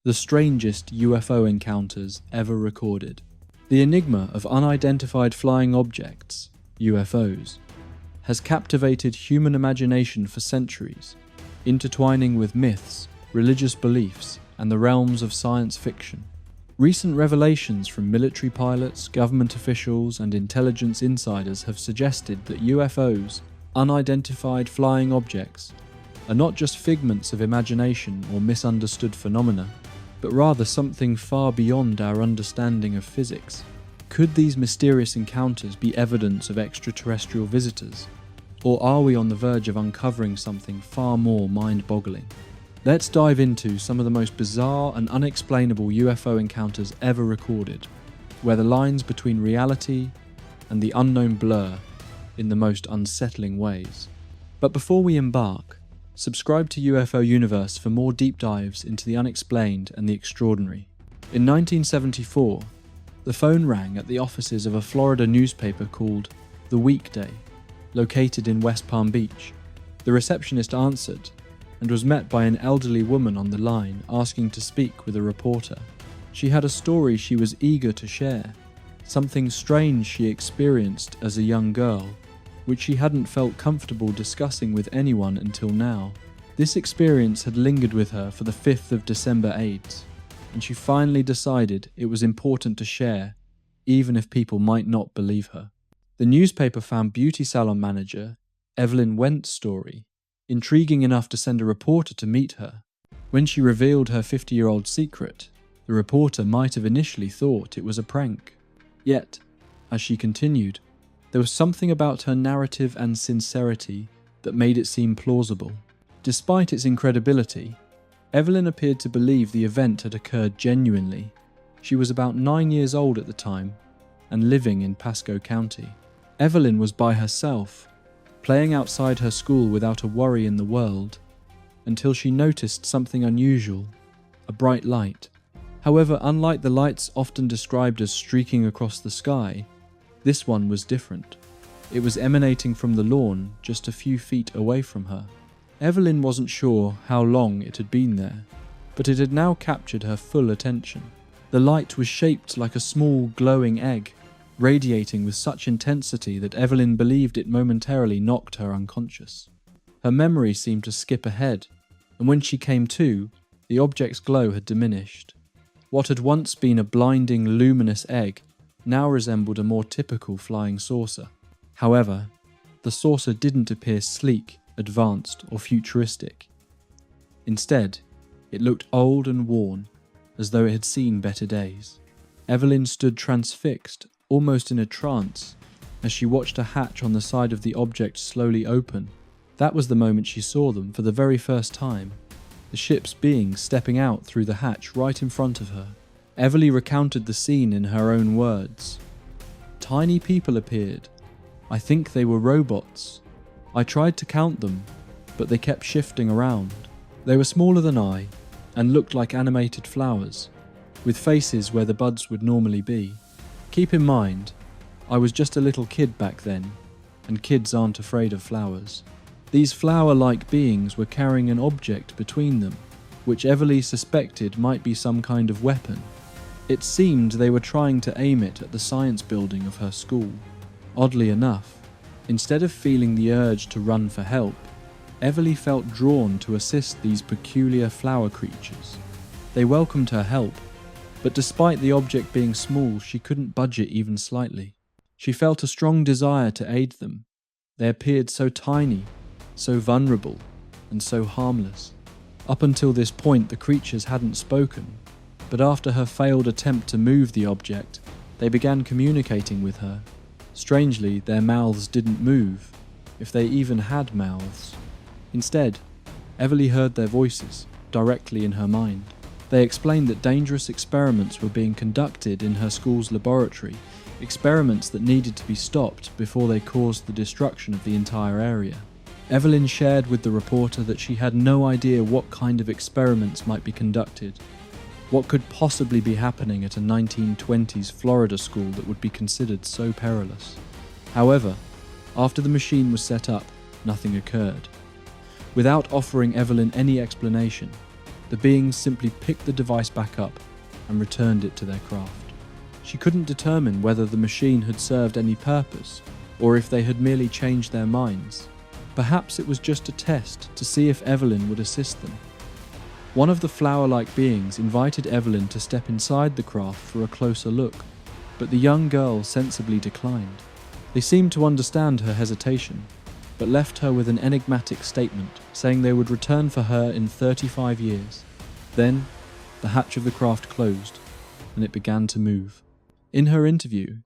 the strangest UFO encounters ever recorded. The enigma of unidentified flying objects, UFOs, has captivated human imagination for centuries, intertwining with myths, religious beliefs, and the realms of science fiction. Recent revelations from military pilots, government officials, and intelligence insiders have suggested that UFOs, unidentified flying objects, are not just figments of imagination or misunderstood phenomena, but rather something far beyond our understanding of physics. Could these mysterious encounters be evidence of extraterrestrial visitors? Or are we on the verge of uncovering something far more mind-boggling? Let's dive into some of the most bizarre and unexplainable UFO encounters ever recorded, where the lines between reality and the unknown blur in the most unsettling ways. But before we embark, subscribe to UFO Universe for more deep dives into the unexplained and the extraordinary. In 1974, the phone rang at the offices of a Florida newspaper called The Weekday, located in West Palm Beach. The receptionist answered and was met by an elderly woman on the line asking to speak with a reporter. She had a story she was eager to share, something strange she experienced as a young girl, which she hadn't felt comfortable discussing with anyone until now. This experience had lingered with her for the 5th of December AIDS, and she finally decided it was important to share, even if people might not believe her. The newspaper found beauty salon manager Evelyn Wendt's story intriguing enough to send a reporter to meet her. When she revealed her 50-year-old secret, the reporter might have initially thought it was a prank. Yet, as she continued, there was something about her narrative and sincerity that made it seem plausible. Despite its incredibility, Evelyn appeared to believe the event had occurred genuinely. She was about 9 years old at the time and living in Pasco County. Evelyn was by herself, playing outside her school without a worry in the world, until she noticed something unusual, a bright light. However, unlike the lights often described as streaking across the sky, this one was different. It was emanating from the lawn just a few feet away from her. Evelyn wasn't sure how long it had been there, but it had now captured her full attention. The light was shaped like a small glowing egg, radiating with such intensity that Evelyn believed it momentarily knocked her unconscious. Her memory seemed to skip ahead, and when she came to, the object's glow had diminished. What had once been a blinding, luminous egg now resembled a more typical flying saucer. However, the saucer didn't appear sleek, advanced, or futuristic. Instead, it looked old and worn, as though it had seen better days. Evelyn stood transfixed, almost in a trance, as she watched a hatch on the side of the object slowly open. That was the moment she saw them for the very first time, the ship's beings stepping out through the hatch right in front of her. Evelyn recounted the scene in her own words. "Tiny people appeared. I think they were robots. I tried to count them, but they kept shifting around. They were smaller than I and looked like animated flowers, with faces where the buds would normally be. Keep in mind, I was just a little kid back then, and kids aren't afraid of flowers." These flower-like beings were carrying an object between them, which Evelyn suspected might be some kind of weapon. It seemed they were trying to aim it at the science building of her school. Oddly enough, instead of feeling the urge to run for help, Evelyn felt drawn to assist these peculiar flower creatures. They welcomed her help, but despite the object being small, she couldn't budge it even slightly. She felt a strong desire to aid them. They appeared so tiny, so vulnerable, and so harmless. Up until this point, the creatures hadn't spoken, but after her failed attempt to move the object, they began communicating with her. Strangely, their mouths didn't move, if they even had mouths. Instead, Evelyn heard their voices, directly in her mind. They explained that dangerous experiments were being conducted in her school's laboratory, experiments that needed to be stopped before they caused the destruction of the entire area. Evelyn shared with the reporter that she had no idea what kind of experiments might be conducted. What could possibly be happening at a 1920s Florida school that would be considered so perilous? However, after the machine was set up, nothing occurred. Without offering Evelyn any explanation, the beings simply picked the device back up and returned it to their craft. She couldn't determine whether the machine had served any purpose or if they had merely changed their minds. Perhaps it was just a test to see if Evelyn would assist them. One of the flower-like beings invited Evelyn to step inside the craft for a closer look, but the young girl sensibly declined. They seemed to understand her hesitation, but left her with an enigmatic statement saying they would return for her in 35 years. Then, the hatch of the craft closed, and it began to move. In her interview,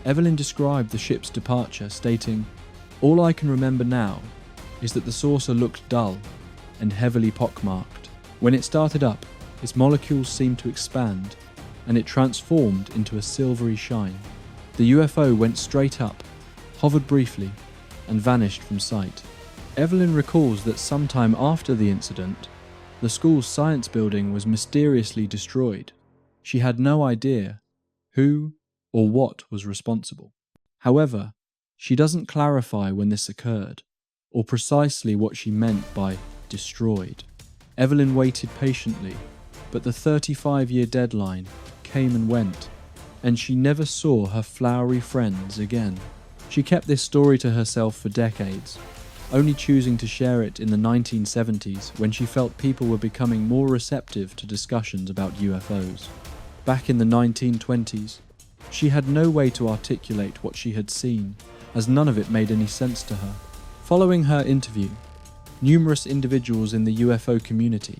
Evelyn described the ship's departure, stating, "All I can remember now is that the saucer looked dull and heavily pockmarked. When it started up, its molecules seemed to expand, and it transformed into a silvery shine. The UFO went straight up, hovered briefly, and vanished from sight." Evelyn recalls that sometime after the incident, the school's science building was mysteriously destroyed. She had no idea who or what was responsible. However, she doesn't clarify when this occurred, or precisely what she meant by destroyed. Evelyn waited patiently, but the 35-year deadline came and went, and she never saw her flowery friends again. She kept this story to herself for decades, only choosing to share it in the 1970s when she felt people were becoming more receptive to discussions about UFOs. Back in the 1920s, she had no way to articulate what she had seen, as none of it made any sense to her. Following her interview, numerous individuals in the UFO community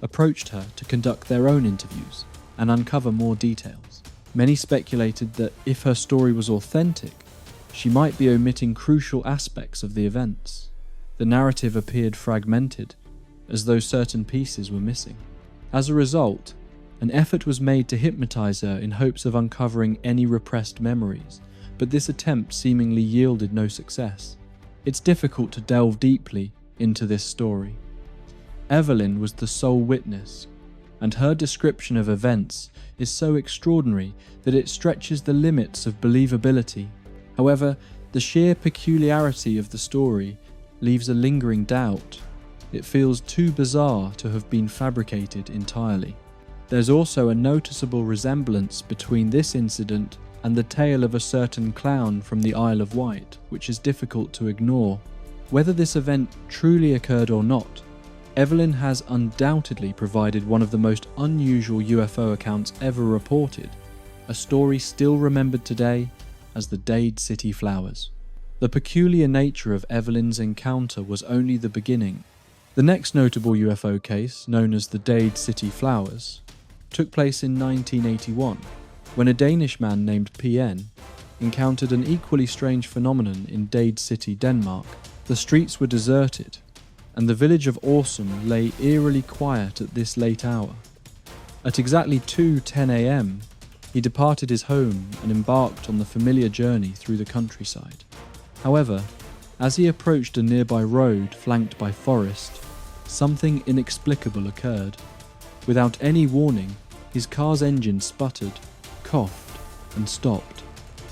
approached her to conduct their own interviews and uncover more details. Many speculated that if her story was authentic, she might be omitting crucial aspects of the events. The narrative appeared fragmented, as though certain pieces were missing. As a result, an effort was made to hypnotize her in hopes of uncovering any repressed memories, but this attempt seemingly yielded no success. It's difficult to delve deeply into this story. Evelyn was the sole witness, and her description of events is so extraordinary that it stretches the limits of believability. However, the sheer peculiarity of the story leaves a lingering doubt. It feels too bizarre to have been fabricated entirely. There's also a noticeable resemblance between this incident and the tale of a certain clown from the Isle of Wight, which is difficult to ignore. Whether this event truly occurred or not, Evelyn has undoubtedly provided one of the most unusual UFO accounts ever reported, a story still remembered today as the Dade City Flowers. The peculiar nature of Evelyn's encounter was only the beginning. The next notable UFO case, known as the Dade City Flowers, took place in 1981, when a Danish man named PN encountered an equally strange phenomenon in Dade City, Denmark. The streets were deserted, and the village of Awesome lay eerily quiet at this late hour. At exactly 2:10 a.m, he departed his home and embarked on the familiar journey through the countryside. However, as he approached a nearby road flanked by forest, something inexplicable occurred. Without any warning, his car's engine sputtered, coughed, and stopped.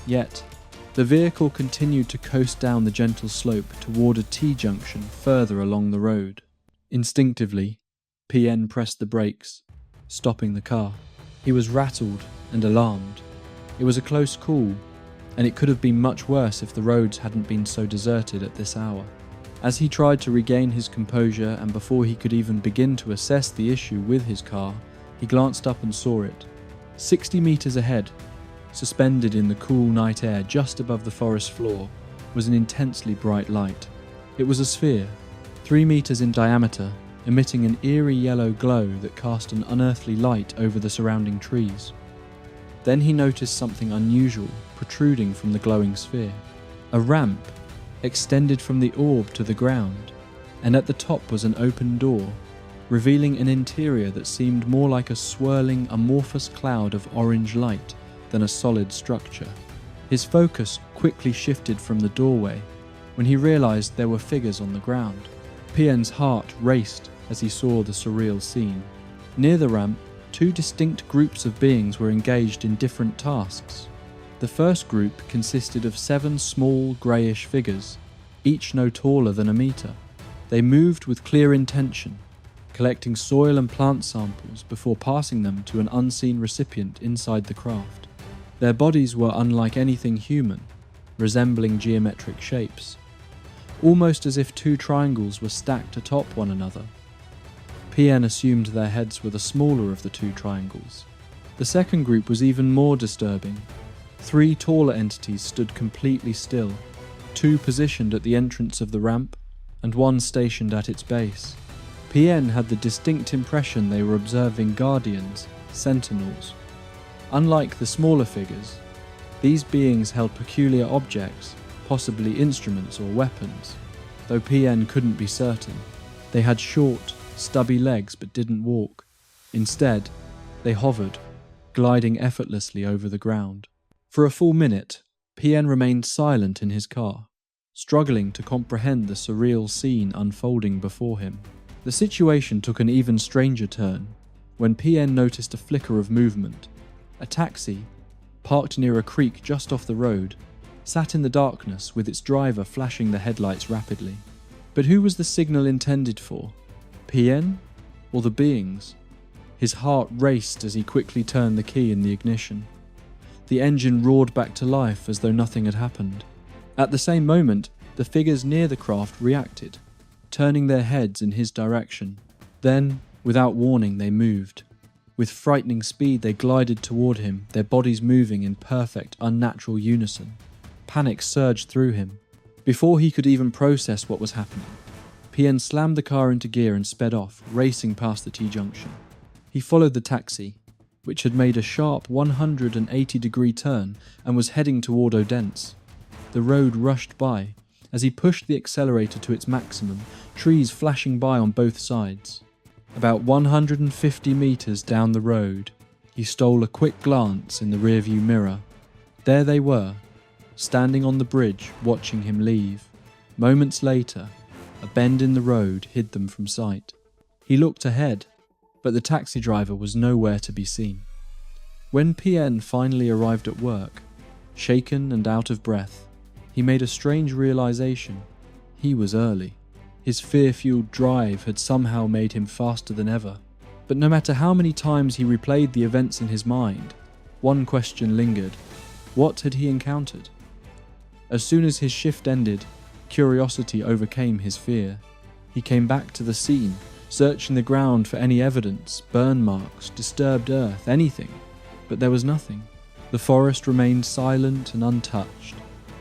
Yet, the vehicle continued to coast down the gentle slope toward a T-junction further along the road. Instinctively, PN pressed the brakes, stopping the car. He was rattled and alarmed. It was a close call, and it could have been much worse if the roads hadn't been so deserted at this hour. As he tried to regain his composure, and before he could even begin to assess the issue with his car, he glanced up and saw it. 60 meters ahead, suspended in the cool night air just above the forest floor, was an intensely bright light. It was a sphere, 3 meters in diameter, emitting an eerie yellow glow that cast an unearthly light over the surrounding trees. Then he noticed something unusual protruding from the glowing sphere. A ramp extended from the orb to the ground, and at the top was an open door, revealing an interior that seemed more like a swirling, amorphous cloud of orange light than a solid structure. His focus quickly shifted from the doorway when he realized there were figures on the ground. PN's heart raced as he saw the surreal scene. Near the ramp, 2 distinct groups of beings were engaged in different tasks. The first group consisted of 7 small, greyish figures, each no taller than a meter. They moved with clear intention, collecting soil and plant samples before passing them to an unseen recipient inside the craft. Their bodies were unlike anything human, resembling geometric shapes, almost as if two triangles were stacked atop one another. PN assumed their heads were the smaller of the two triangles. The second group was even more disturbing. 3 taller entities stood completely still, 2 positioned at the entrance of the ramp, and 1 stationed at its base. PN had the distinct impression they were observing guardians, sentinels. Unlike the smaller figures, these beings held peculiar objects, possibly instruments or weapons, though PN couldn't be certain. They had short, stubby legs but didn't walk. Instead, they hovered, gliding effortlessly over the ground. For a full minute, PN remained silent in his car, struggling to comprehend the surreal scene unfolding before him. The situation took an even stranger turn when PN noticed a flicker of movement. A taxi, parked near a creek just off the road, sat in the darkness with its driver flashing the headlights rapidly. But who was the signal intended for? PN or the beings? His heart raced as he quickly turned the key in the ignition. The engine roared back to life as though nothing had happened. At the same moment, the figures near the craft reacted, turning their heads in his direction. Then, without warning, they moved. With frightening speed, they glided toward him, their bodies moving in perfect, unnatural unison. Panic surged through him. Before he could even process what was happening, PN slammed the car into gear and sped off, racing past the T-junction. He followed the taxi, which had made a sharp 180-degree turn and was heading toward Odense. The road rushed by. As he pushed the accelerator to its maximum, trees flashing by on both sides. About 150 meters down the road, he stole a quick glance in the rearview mirror. There they were, standing on the bridge, watching him leave. Moments later, a bend in the road hid them from sight. He looked ahead, but the taxi driver was nowhere to be seen. When PN finally arrived at work, shaken and out of breath, he made a strange realization. He was early. His fear-fueled drive had somehow made him faster than ever. But no matter how many times he replayed the events in his mind, one question lingered. What had he encountered? As soon as his shift ended, curiosity overcame his fear. He came back to the scene, searching the ground for any evidence, burn marks, disturbed earth, anything. But there was nothing. The forest remained silent and untouched,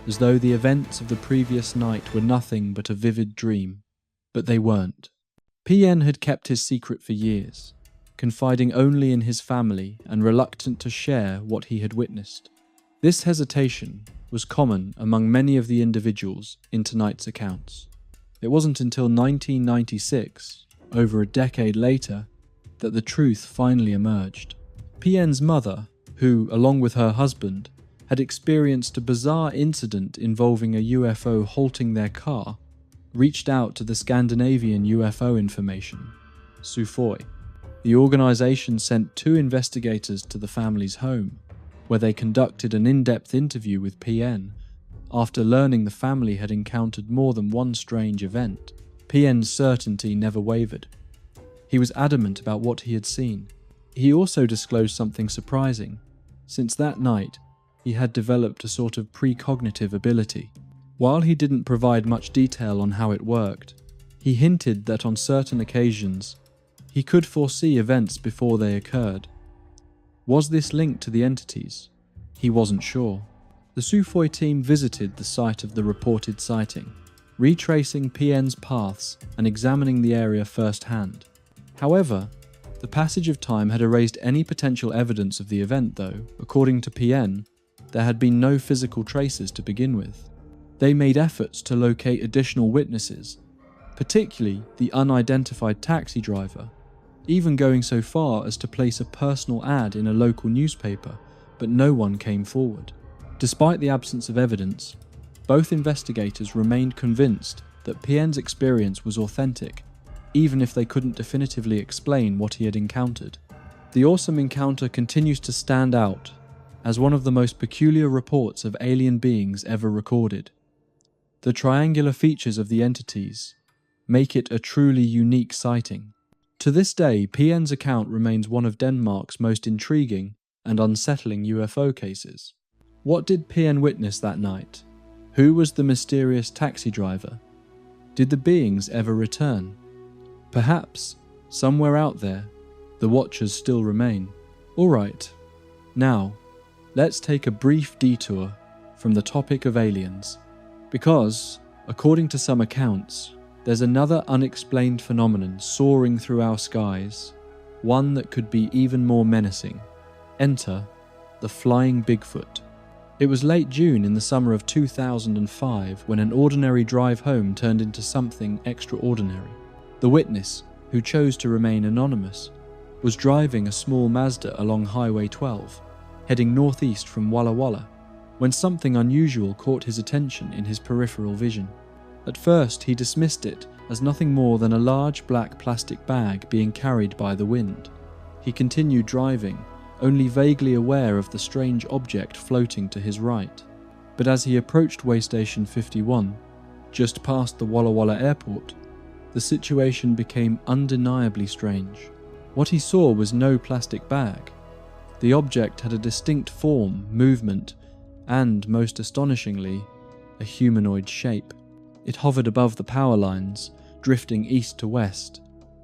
as though the events of the previous night were nothing but a vivid dream. But they weren't. PN had kept his secret for years, confiding only in his family and reluctant to share what he had witnessed. This hesitation was common among many of the individuals in tonight's accounts. It wasn't until 1996, over a decade later, that the truth finally emerged. PN's mother, who, along with her husband, had experienced a bizarre incident involving a UFO halting their car, reached out to the Scandinavian UFO Information, SUFOI. The organisation sent 2 investigators to the family's home, where they conducted an in-depth interview with PN. After learning the family had encountered more than one strange event, PN's certainty never wavered. He was adamant about what he had seen. He also disclosed something surprising. Since that night, he had developed a sort of precognitive ability. While he didn't provide much detail on how it worked, he hinted that on certain occasions, he could foresee events before they occurred. Was this linked to the entities? He wasn't sure. The SUFOI team visited the site of the reported sighting, retracing PN's paths and examining the area firsthand. However, the passage of time had erased any potential evidence of the event though. According to PN, there had been no physical traces to begin with. They made efforts to locate additional witnesses, particularly the unidentified taxi driver, even going so far as to place a personal ad in a local newspaper, but no one came forward. Despite the absence of evidence, both investigators remained convinced that PN's experience was authentic, even if they couldn't definitively explain what he had encountered. The awesome encounter continues to stand out as one of the most peculiar reports of alien beings ever recorded. The triangular features of the entities make it a truly unique sighting. To this day, PN's account remains one of Denmark's most intriguing and unsettling UFO cases. What did PN witness that night? Who was the mysterious taxi driver? Did the beings ever return? Perhaps, somewhere out there, the watchers still remain. Alright, now, let's take a brief detour from the topic of aliens, because, according to some accounts, there's another unexplained phenomenon soaring through our skies, one that could be even more menacing. Enter the flying Bigfoot. It was late June in the summer of 2005 when an ordinary drive home turned into something extraordinary. The witness, who chose to remain anonymous, was driving a small Mazda along Highway 12, heading northeast from Walla Walla, when something unusual caught his attention in his peripheral vision. At first, he dismissed it as nothing more than a large black plastic bag being carried by the wind. He continued driving, only vaguely aware of the strange object floating to his right. But as he approached Way Station 51, just past the Walla Walla airport, the situation became undeniably strange. What he saw was no plastic bag. The object had a distinct form, movement, and, most astonishingly, a humanoid shape. It hovered above the power lines, drifting east to west,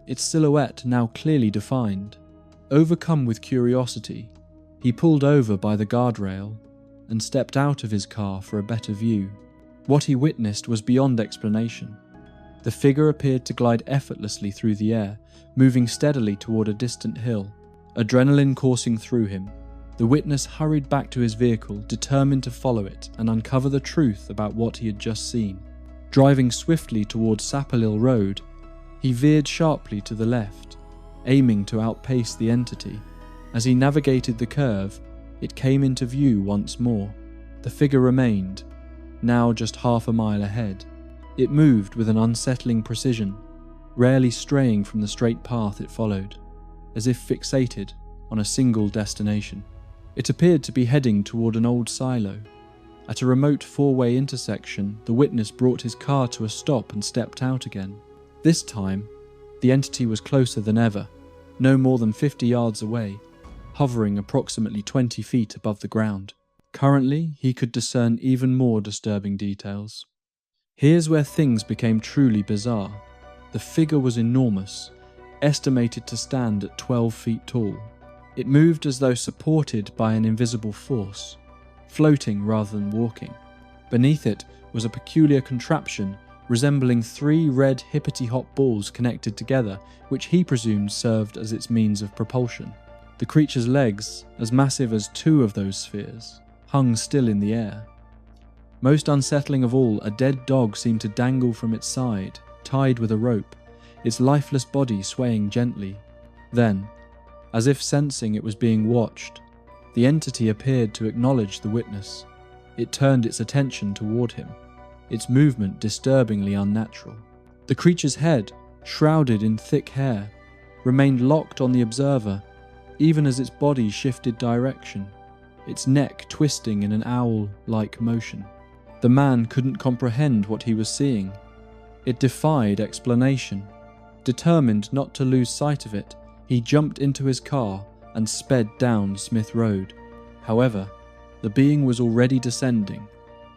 its silhouette now clearly defined. Overcome with curiosity, he pulled over by the guardrail and stepped out of his car for a better view. What he witnessed was beyond explanation. The figure appeared to glide effortlessly through the air, moving steadily toward a distant hill. Adrenaline coursing through him, the witness hurried back to his vehicle, determined to follow it and uncover the truth about what he had just seen. Driving swiftly towards Sapperlil Road, he veered sharply to the left, aiming to outpace the entity. As he navigated the curve, it came into view once more. The figure remained, now just half a mile ahead. It moved with an unsettling precision, rarely straying from the straight path it followed, as if fixated on a single destination. It appeared to be heading toward an old silo. At a remote four-way intersection, the witness brought his car to a stop and stepped out again. This time, the entity was closer than ever, no more than 50 yards away, hovering approximately 20 feet above the ground. Currently, he could discern even more disturbing details. Here's where things became truly bizarre. The figure was enormous, estimated to stand at 12 feet tall. It moved as though supported by an invisible force, floating rather than walking. Beneath it was a peculiar contraption resembling 3 red hippity-hop balls connected together, which he presumed served as its means of propulsion. The creature's legs, as massive as 2 of those spheres, hung still in the air. Most unsettling of all, a dead dog seemed to dangle from its side, tied with a rope, its lifeless body swaying gently. Then, as if sensing it was being watched, the entity appeared to acknowledge the witness. It turned its attention toward him, its movement disturbingly unnatural. The creature's head, shrouded in thick hair, remained locked on the observer, even as its body shifted direction, its neck twisting in an owl-like motion. The man couldn't comprehend what he was seeing. It defied explanation. Determined not to lose sight of it, he jumped into his car and sped down Smith Road. However, the being was already descending,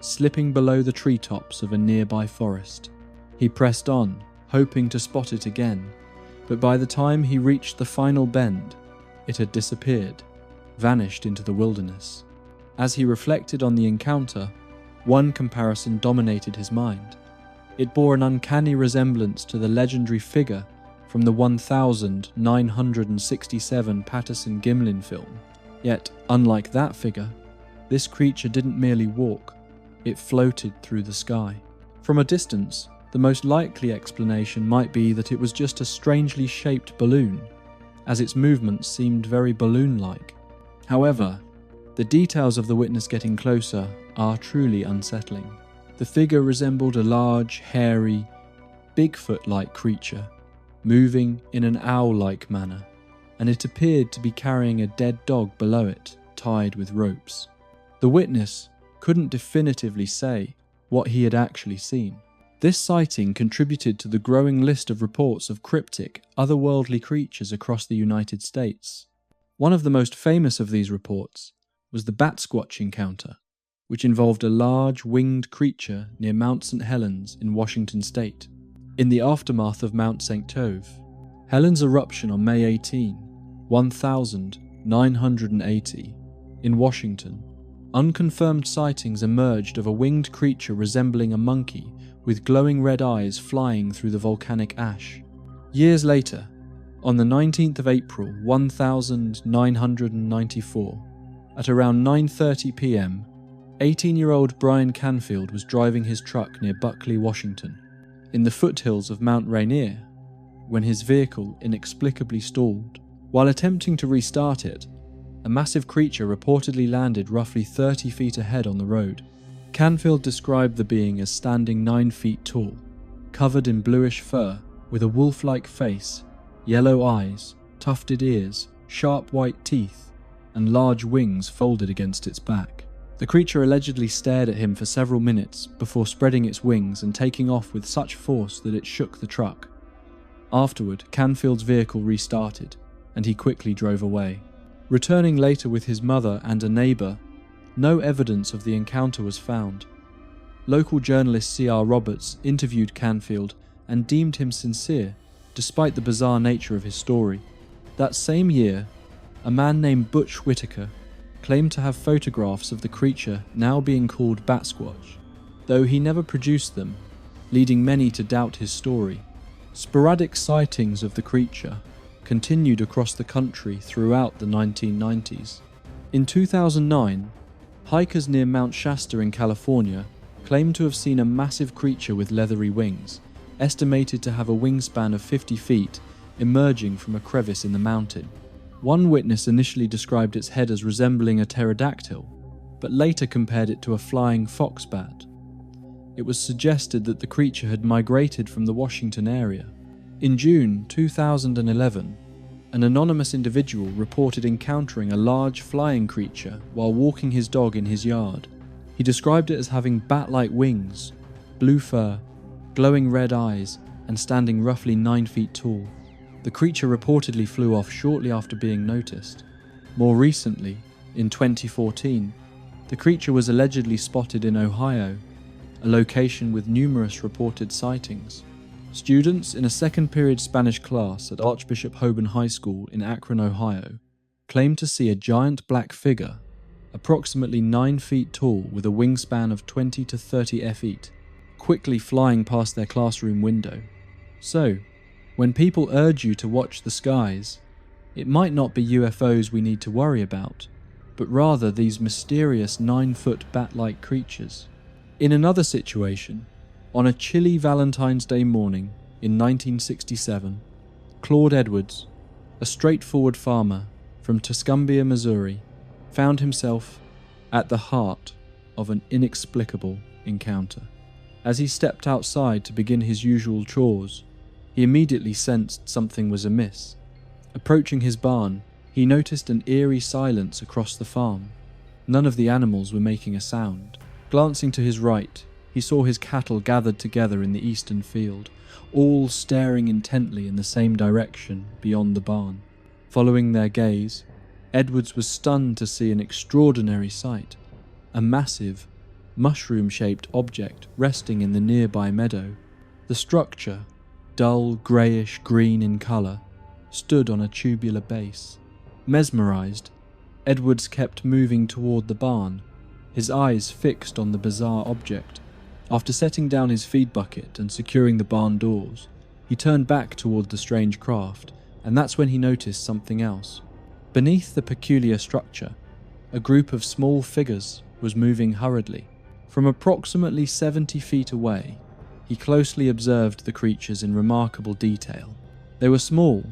slipping below the treetops of a nearby forest. He pressed on, hoping to spot it again, but by the time he reached the final bend, it had disappeared, vanished into the wilderness. As he reflected on the encounter, one comparison dominated his mind. It bore an uncanny resemblance to the legendary figure from the 1967 Patterson-Gimlin film. Yet, unlike that figure, this creature didn't merely walk, it floated through the sky. From a distance, the most likely explanation might be that it was just a strangely shaped balloon, as its movements seemed very balloon-like. However, the details of the witness getting closer are truly unsettling. The figure resembled a large, hairy, Bigfoot-like creature, moving in an owl-like manner, and it appeared to be carrying a dead dog below it, tied with ropes. The witness couldn't definitively say what he had actually seen. This sighting contributed to the growing list of reports of cryptic, otherworldly creatures across the United States. One of the most famous of these reports was the Bat Squatch encounter, which involved a large winged creature near Mount St. Helens in Washington state. In the aftermath of Mount St. Tove, Helen's eruption on May 18, 1980, in Washington, unconfirmed sightings emerged of a winged creature resembling a monkey with glowing red eyes flying through the volcanic ash. Years later, on the 19th of April 1994, at around 9:30 p.m, 18-year-old Brian Canfield was driving his truck near Buckley, Washington, in the foothills of Mount Rainier, when his vehicle inexplicably stalled. While attempting to restart it, a massive creature reportedly landed roughly 30 feet ahead on the road. Canfield described the being as standing 9 feet tall, covered in bluish fur, with a wolf-like face, yellow eyes, tufted ears, sharp white teeth, and large wings folded against its back. The creature allegedly stared at him for several minutes before spreading its wings and taking off with such force that it shook the truck. Afterward, Canfield's vehicle restarted, and he quickly drove away. Returning later with his mother and a neighbour, no evidence of the encounter was found. Local journalist C.R. Roberts interviewed Canfield and deemed him sincere, despite the bizarre nature of his story. That same year, a man named Butch Whitaker claimed to have photographs of the creature now being called Bat Squatch, though he never produced them, leading many to doubt his story. Sporadic sightings of the creature continued across the country throughout the 1990s. In 2009, hikers near Mount Shasta in California claimed to have seen a massive creature with leathery wings, estimated to have a wingspan of 50 feet, emerging from a crevice in the mountain. One witness initially described its head as resembling a pterodactyl, but later compared it to a flying fox bat. It was suggested that the creature had migrated from the Washington area. In June 2011, an anonymous individual reported encountering a large flying creature while walking his dog in his yard. He described it as having bat-like wings, blue fur, glowing red eyes, and standing roughly 9 feet tall. The creature reportedly flew off shortly after being noticed. More recently, in 2014, the creature was allegedly spotted in Ohio, a location with numerous reported sightings. Students in a second-period Spanish class at Archbishop Hoban High School in Akron, Ohio, claimed to see a giant black figure, approximately 9 feet tall with a wingspan of 20 to 30 feet, quickly flying past their classroom window. So, when people urge you to watch the skies, it might not be UFOs we need to worry about, but rather these mysterious 9-foot bat-like creatures. In another situation, on a chilly Valentine's Day morning in 1967, Claude Edwards, a straightforward farmer from Tuscumbia, Missouri, found himself at the heart of an inexplicable encounter. As he stepped outside to begin his usual chores, he immediately sensed something was amiss. Approaching his barn, he noticed an eerie silence across the farm. None of the animals were making a sound. Glancing to his right, he saw his cattle gathered together in the eastern field, all staring intently in the same direction beyond the barn. Following their gaze, Edwards was stunned to see an extraordinary sight: a massive, mushroom-shaped object resting in the nearby meadow. The structure, dull greyish-green in colour, stood on a tubular base. Mesmerised, Edwards kept moving toward the barn, his eyes fixed on the bizarre object. After setting down his feed bucket and securing the barn doors, he turned back toward the strange craft, and that's when he noticed something else. Beneath the peculiar structure, a group of small figures was moving hurriedly. From approximately 70 feet away, he closely observed the creatures in remarkable detail. They were small,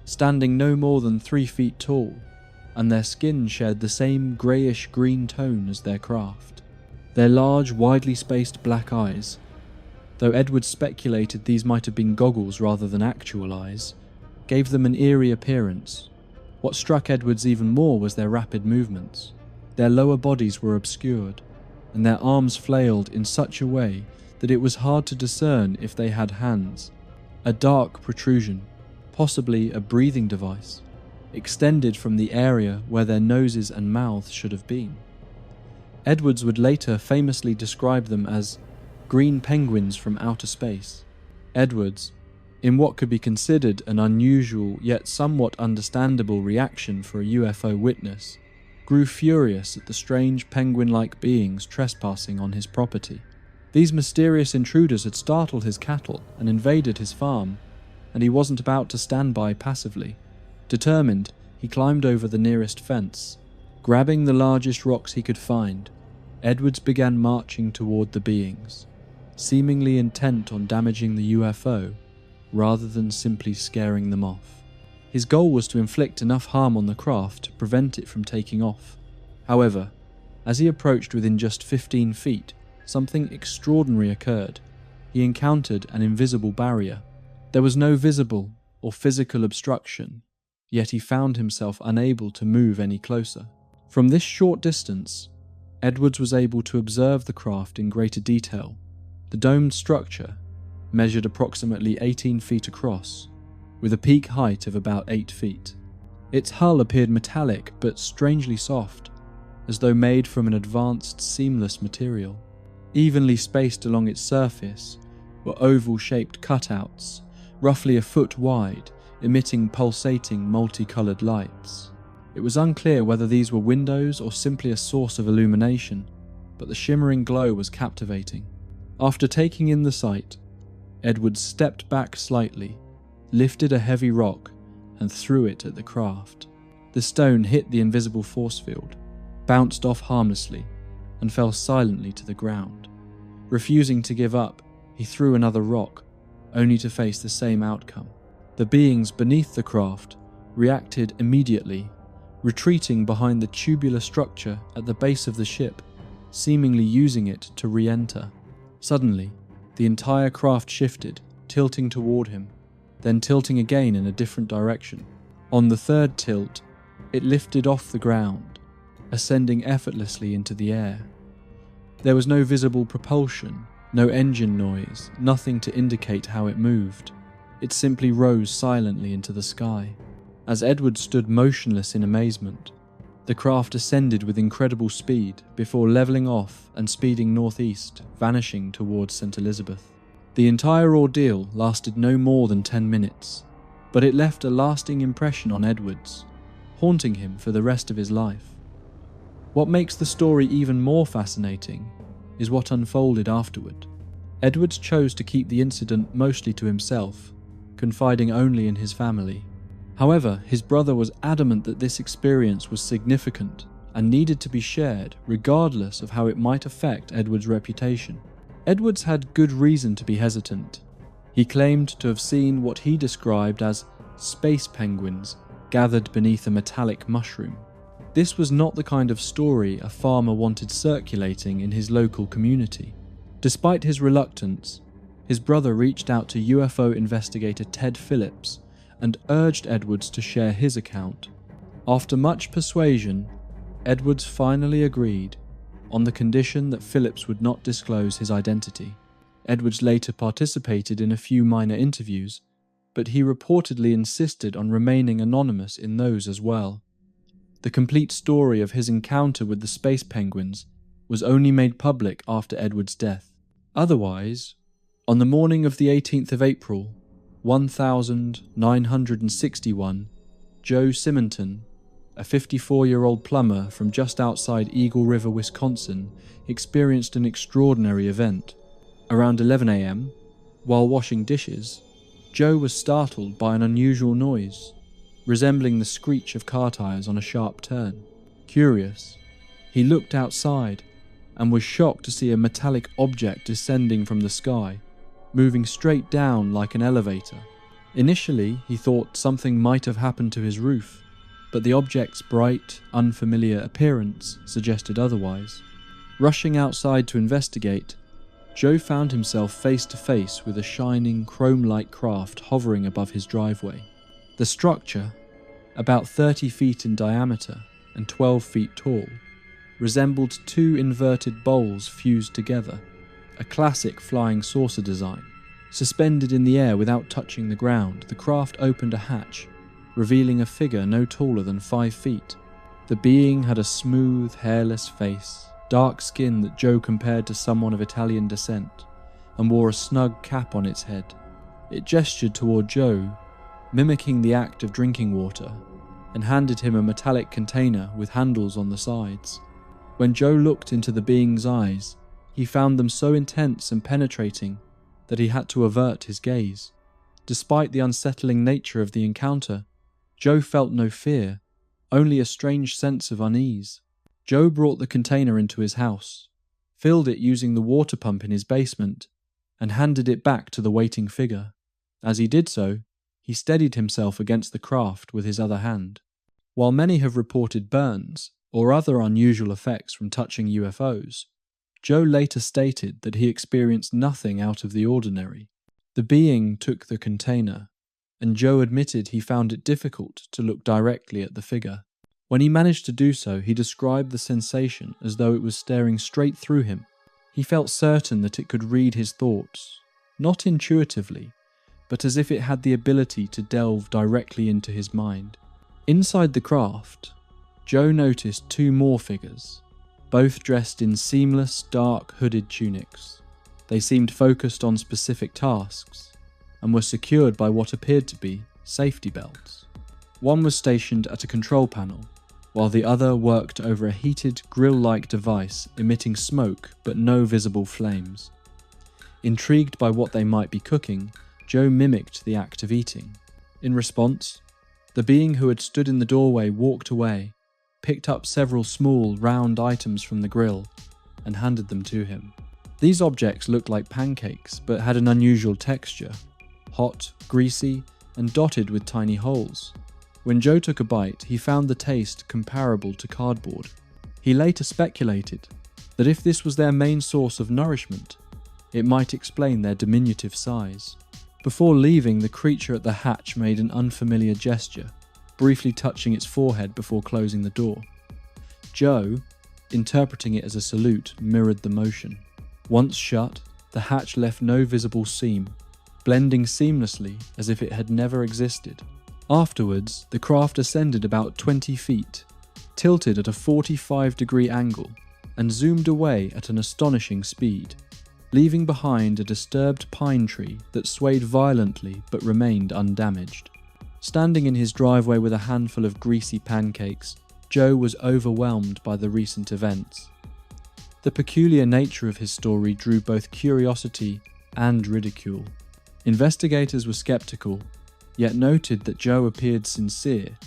standing no more than 3 feet tall, and their skin shared the same greyish-green tone as their craft. Their large, widely spaced black eyes, though Edwards speculated these might have been goggles rather than actual eyes, gave them an eerie appearance. What struck Edwards even more was their rapid movements. Their lower bodies were obscured, and their arms flailed in such a way that it was hard to discern if they had hands. A dark protrusion, possibly a breathing device, extended from the area where their noses and mouths should have been. Edwards would later famously describe them as green penguins from outer space. Edwards, in what could be considered an unusual yet somewhat understandable reaction for a UFO witness, grew furious at the strange penguin-like beings trespassing on his property. These mysterious intruders had startled his cattle and invaded his farm, and he wasn't about to stand by passively. Determined, he climbed over the nearest fence. Grabbing the largest rocks he could find, Edwards began marching toward the beings, seemingly intent on damaging the UFO rather than simply scaring them off. His goal was to inflict enough harm on the craft to prevent it from taking off. However, as he approached within just 15 feet, something extraordinary occurred. He encountered an invisible barrier. There was no visible or physical obstruction, yet he found himself unable to move any closer. From this short distance, Edwards was able to observe the craft in greater detail. The domed structure measured approximately 18 feet across, with a peak height of about 8 feet. Its hull appeared metallic but strangely soft, as though made from an advanced seamless material. Evenly spaced along its surface were oval-shaped cutouts, roughly a foot wide, emitting pulsating multicolored lights. It was unclear whether these were windows or simply a source of illumination, but the shimmering glow was captivating. After taking in the sight, Edwards stepped back slightly, lifted a heavy rock, and threw it at the craft. The stone hit the invisible force field, bounced off harmlessly, and fell silently to the ground. Refusing to give up, he threw another rock, only to face the same outcome. The beings beneath the craft reacted immediately, retreating behind the tubular structure at the base of the ship, seemingly using it to re-enter. Suddenly, the entire craft shifted, tilting toward him, then tilting again in a different direction. On the third tilt, it lifted off the ground, ascending effortlessly into the air. There was no visible propulsion, no engine noise, nothing to indicate how it moved. It simply rose silently into the sky. As Edward stood motionless in amazement, the craft ascended with incredible speed before leveling off and speeding northeast, vanishing towards St. Elizabeth. The entire ordeal lasted no more than 10 minutes, but it left a lasting impression on Edwards, haunting him for the rest of his life. What makes the story even more fascinating is what unfolded afterward. Edwards chose to keep the incident mostly to himself, confiding only in his family. However, his brother was adamant that this experience was significant and needed to be shared regardless of how it might affect Edwards' reputation. Edwards had good reason to be hesitant. He claimed to have seen what he described as space penguins gathered beneath a metallic mushroom. This was not the kind of story a farmer wanted circulating in his local community. Despite his reluctance, his brother reached out to UFO investigator Ted Phillips and urged Edwards to share his account. After much persuasion, Edwards finally agreed, on the condition that Phillips would not disclose his identity. Edwards later participated in a few minor interviews, but he reportedly insisted on remaining anonymous in those as well. The complete story of his encounter with the space penguins was only made public after Edwards' death. Otherwise, on the morning of the 18th of April, 1961, Joe Simonton, a 54-year-old plumber from just outside Eagle River, Wisconsin, experienced an extraordinary event. Around 11 a.m., while washing dishes, Joe was startled by an unusual noise, resembling the screech of car tires on a sharp turn. Curious, he looked outside and was shocked to see a metallic object descending from the sky, moving straight down like an elevator. Initially, he thought something might have happened to his roof, but the object's bright, unfamiliar appearance suggested otherwise. Rushing outside to investigate, Joe found himself face to face with a shining, chrome-like craft hovering above his driveway. The structure, about 30 feet in diameter and 12 feet tall, resembled two inverted bowls fused together. a classic flying saucer design. Suspended in the air without touching the ground, the craft opened a hatch, revealing a figure no taller than 5 feet. The being had a smooth, hairless face, dark skin that Joe compared to someone of Italian descent, and wore a snug cap on its head. It gestured toward Joe, mimicking the act of drinking water, and handed him a metallic container with handles on the sides. When Joe looked into the being's eyes, he found them so intense and penetrating that he had to avert his gaze. Despite the unsettling nature of the encounter, Joe felt no fear, only a strange sense of unease. Joe brought the container into his house, filled it using the water pump in his basement, and handed it back to the waiting figure. As he did so, he steadied himself against the craft with his other hand. While many have reported burns or other unusual effects from touching UFOs, Joe later stated that he experienced nothing out of the ordinary. The being took the container, and Joe admitted he found it difficult to look directly at the figure. When he managed to do so, he described the sensation as though it was staring straight through him. He felt certain that it could read his thoughts, not intuitively, but as if it had the ability to delve directly into his mind. Inside the craft, Joe noticed 2 more figures, both dressed in seamless, dark, hooded tunics. They seemed focused on specific tasks, and were secured by what appeared to be safety belts. One was stationed at a control panel, while the other worked over a heated, grill-like device emitting smoke but no visible flames. Intrigued by what they might be cooking, Joe mimicked the act of eating. In response, the being who had stood in the doorway walked away, picked up several small, round items from the grill, and handed them to him. These objects looked like pancakes, but had an unusual texture, hot, greasy, and dotted with tiny holes. When Joe took a bite, he found the taste comparable to cardboard. He later speculated that if this was their main source of nourishment, it might explain their diminutive size. Before leaving, the creature at the hatch made an unfamiliar gesture, briefly touching its forehead before closing the door. Joe, interpreting it as a salute, mirrored the motion. Once shut, the hatch left no visible seam, blending seamlessly as if it had never existed. Afterwards, the craft ascended about 20 feet, tilted at a 45-degree angle, and zoomed away at an astonishing speed, leaving behind a disturbed pine tree that swayed violently but remained undamaged. Standing in his driveway with a handful of greasy pancakes, Joe was overwhelmed by the recent events. The peculiar nature of his story drew both curiosity and ridicule. Investigators were skeptical, yet noted that Joe appeared sincere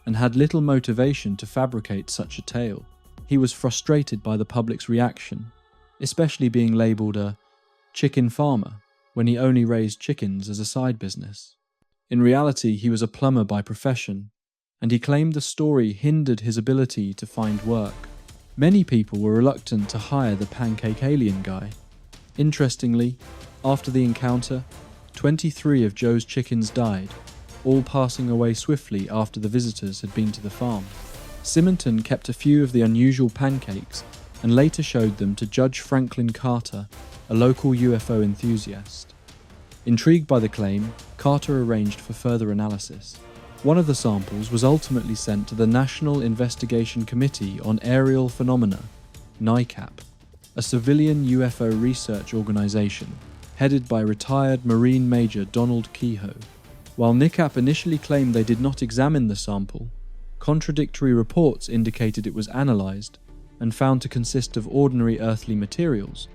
and had little motivation to fabricate such a tale. He was frustrated by the public's reaction, especially being labelled a chicken farmer when he only raised chickens as a side business. In reality, he was a plumber by profession, and he claimed the story hindered his ability to find work. Many people were reluctant to hire the pancake alien guy. Interestingly, after the encounter, 23 of Joe's chickens died, all passing away swiftly after the visitors had been to the farm. Simonton kept a few of the unusual pancakes and later showed them to Judge Franklin Carter, a local UFO enthusiast. Intrigued by the claim, Carter arranged for further analysis. One of the samples was ultimately sent to the National Investigation Committee on Aerial Phenomena, NICAP, a civilian UFO research organization headed by retired Marine Major Donald Kehoe. While NICAP initially claimed they did not examine the sample, contradictory reports indicated it was analyzed and found to consist of ordinary earthly materials,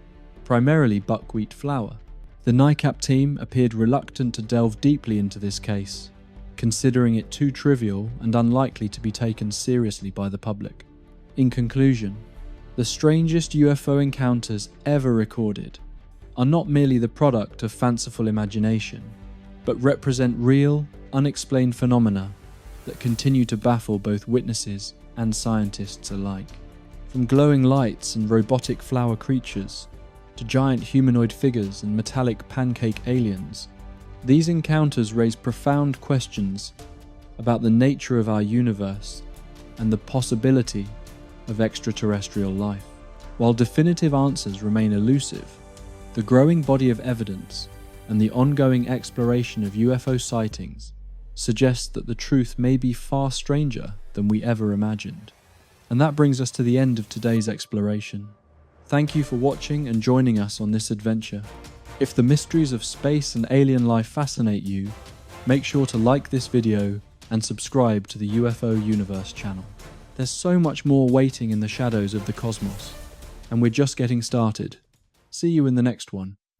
primarily buckwheat flour. The NICAP team appeared reluctant to delve deeply into this case, considering it too trivial and unlikely to be taken seriously by the public. In conclusion, the strangest UFO encounters ever recorded are not merely the product of fanciful imagination, but represent real, unexplained phenomena that continue to baffle both witnesses and scientists alike. From glowing lights and robotic flower creatures, to giant humanoid figures and metallic pancake aliens, these encounters raise profound questions about the nature of our universe and the possibility of extraterrestrial life. While definitive answers remain elusive, The growing body of evidence and the ongoing exploration of UFO sightings suggests that the truth may be far stranger than we ever imagined. And that brings us to the end of today's exploration. Thank you for watching and joining us on this adventure. If the mysteries of space and alien life fascinate you, make sure to like this video and subscribe to the UFO Universe channel. There's so much more waiting in the shadows of the cosmos, and we're just getting started. See you in the next one.